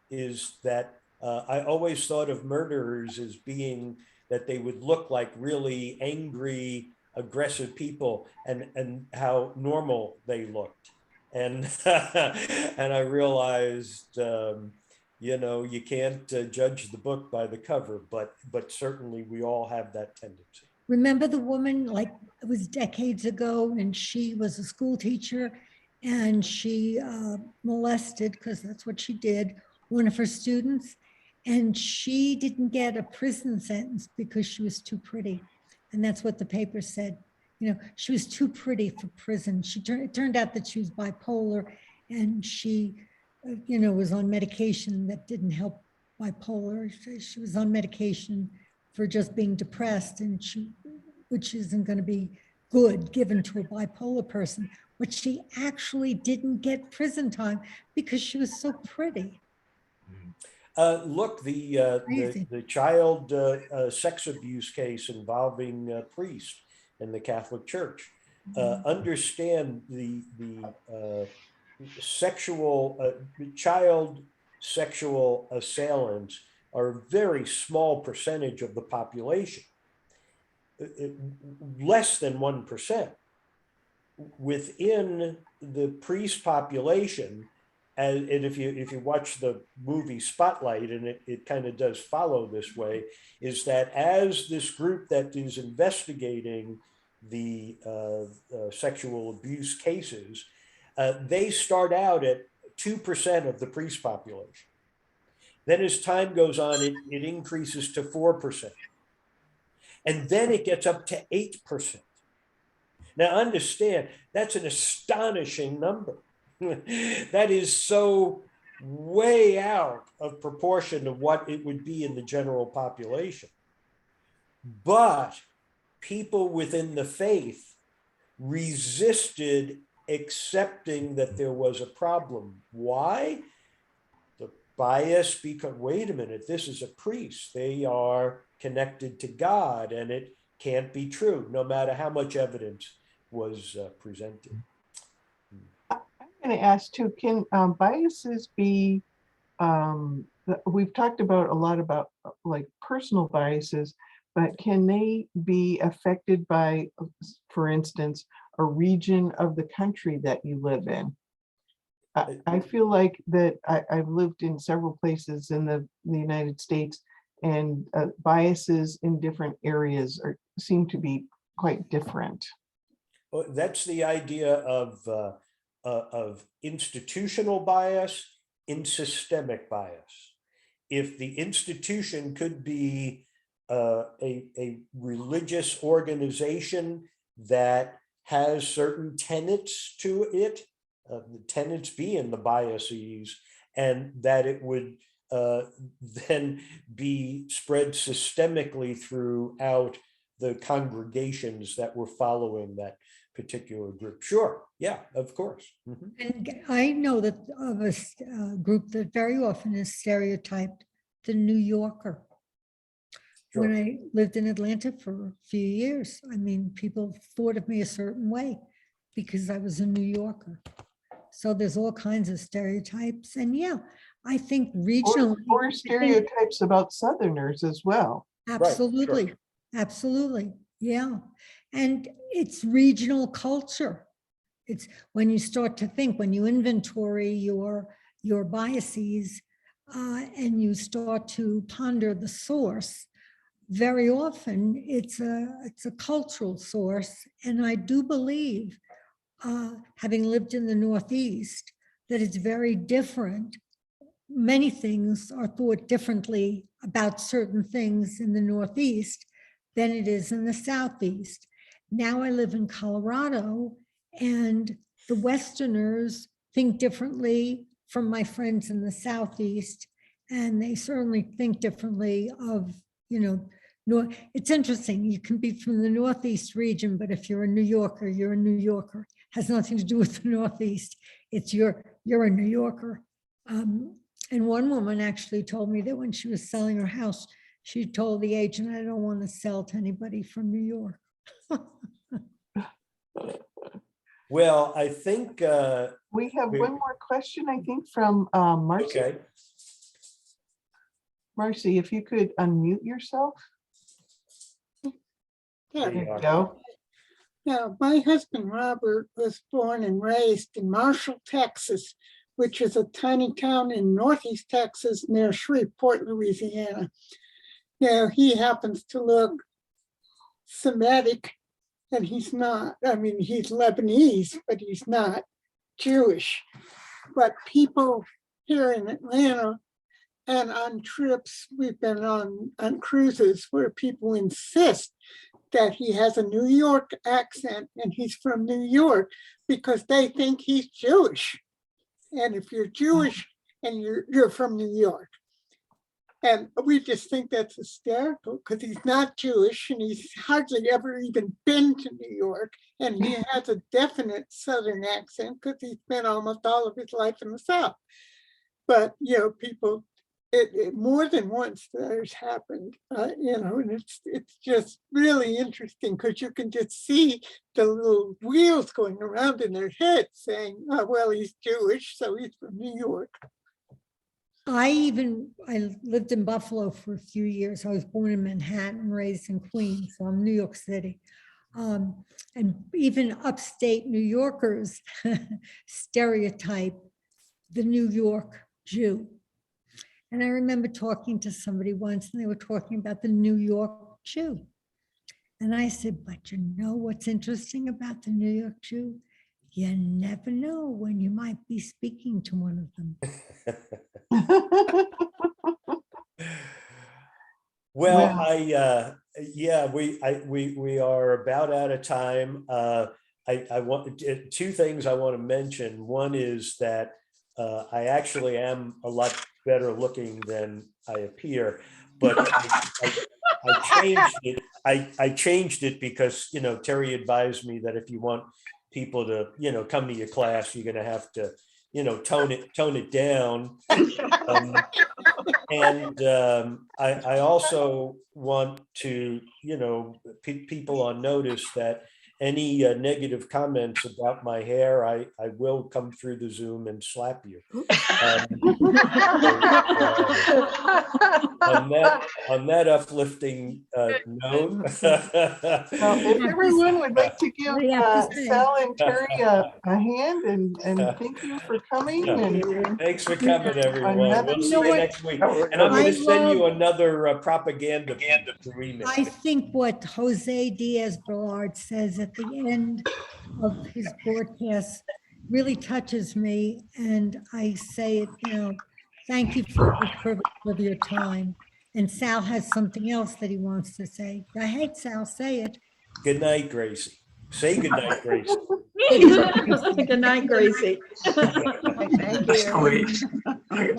is that I always thought of murderers as being that they would look like really angry, aggressive people, and how normal they looked. And and I realized, you can't judge the book by the cover, but certainly we all have that tendency. Remember the woman, like it was decades ago, and she was a school teacher, and she molested, because that's what she did, one of her students, and she didn't get a prison sentence because she was too pretty. And that's what the paper said. She was too pretty for prison. It turned out that she was bipolar, and she, was on medication that didn't help bipolar. She was on medication for just being depressed, and which isn't going to be good given to a bipolar person. But she actually didn't get prison time because she was so pretty. Look, the child sex abuse case involving priest in the Catholic Church. Understand the child sexual assailants are a very small percentage of the population, less than 1%. Within the priest population, and if you watch the movie Spotlight, and it kind of does follow this way, is that as this group that is investigating the sexual abuse cases, they start out at 2% of the priest population. Then as time goes on, it increases to 4%. And then it gets up to 8%. Now understand, that's an astonishing number. That is so way out of proportion to what it would be in the general population. But people within the faith resisted accepting that there was a problem. Why? The bias, because wait a minute, this is a priest. They are connected to God, and it can't be true, no matter how much evidence was presented. I'm going to ask too, can biases be, we've talked about a lot about like personal biases, but can they be affected by, for instance, a region of the country that you live in? I feel like that I've lived in several places in the United States, and biases in different areas seem to be quite different. Well, that's the idea of institutional bias in systemic bias. If the institution could be a religious organization that has certain tenets to it, the tenets being the biases, and that it would then be spread systemically throughout the congregations that were following that particular group. Sure, yeah, of course. Mm-hmm. And I know that of a group that very often is stereotyped, the New Yorker. Sure. When I lived in Atlanta for a few years, I mean, people thought of me a certain way because I was a New Yorker. So there's all kinds of stereotypes. And yeah, I think regional. Or stereotypes about Southerners as well. Absolutely. Right, sure. Absolutely. Yeah. And it's regional culture. It's when you start to think, when you inventory your biases and you start to ponder the source, very often it's a cultural source. And I do believe, having lived in the Northeast, that it's very different many things are thought differently about certain things in the Northeast than it is in the Southeast. Now I live in Colorado, and the Westerners think differently from my friends in the Southeast, and they certainly think differently of, it's interesting. You can be from the Northeast region, but if you're a New Yorker, you're a New Yorker. Has nothing to do with the Northeast. It's you're a New Yorker. And one woman actually told me that when she was selling her house, she told the agent, I don't want to sell to anybody from New York. Well, I think we have one more question, I think, from Marcy. Okay. Marcy, if you could unmute yourself. There you go. Yeah, my husband Robert was born and raised in Marshall, Texas, which is a tiny town in Northeast Texas near Shreveport, Louisiana. Now, he happens to look Semitic, and he's not. I mean, he's Lebanese, but he's not Jewish. But people here in Atlanta and on trips we've been on cruises where people insist that he has a New York accent and he's from New York because they think he's Jewish. And if you're Jewish and you're from New York. And we just think that's hysterical because he's not Jewish and he's hardly ever even been to New York. And he has a definite Southern accent because he's been almost all of his life in the South. But, people, it more than once that has happened, and it's just really interesting because you can just see the little wheels going around in their head saying, oh, well, he's Jewish, so he's from New York. I lived in Buffalo for a few years. I was born in Manhattan, raised in Queens, so I'm New York City. And even upstate New Yorkers stereotype the New York Jew. And I remember talking to somebody once and they were talking about the New York Jew. And I said, but you know what's interesting about the New York Jew? You never know when you might be speaking to one of them. Well, we are about out of time. I want two things I want to mention. One is that I actually am a lot better looking than I appear, but I changed it. I changed it because Terry advised me that if you want people to come to your class, you're going to have to tone it down. I also want to people on notice that any negative comments about my hair, I will come through the Zoom and slap you. On that uplifting note. Well, if everyone would like to give Sal and Terry a hand and thank you for coming. And thanks for coming, everyone. We'll see you next week. And I'm going to send you another propaganda email. I think what Jose Diaz-Balart says at the end of his broadcast really touches me, and I say it now. Thank you for the privilege of your time. And Sal has something else that he wants to say. Go ahead, Sal, say it. Good night, Gracie. Say good night, Gracie. Good night, Gracie. Thank you.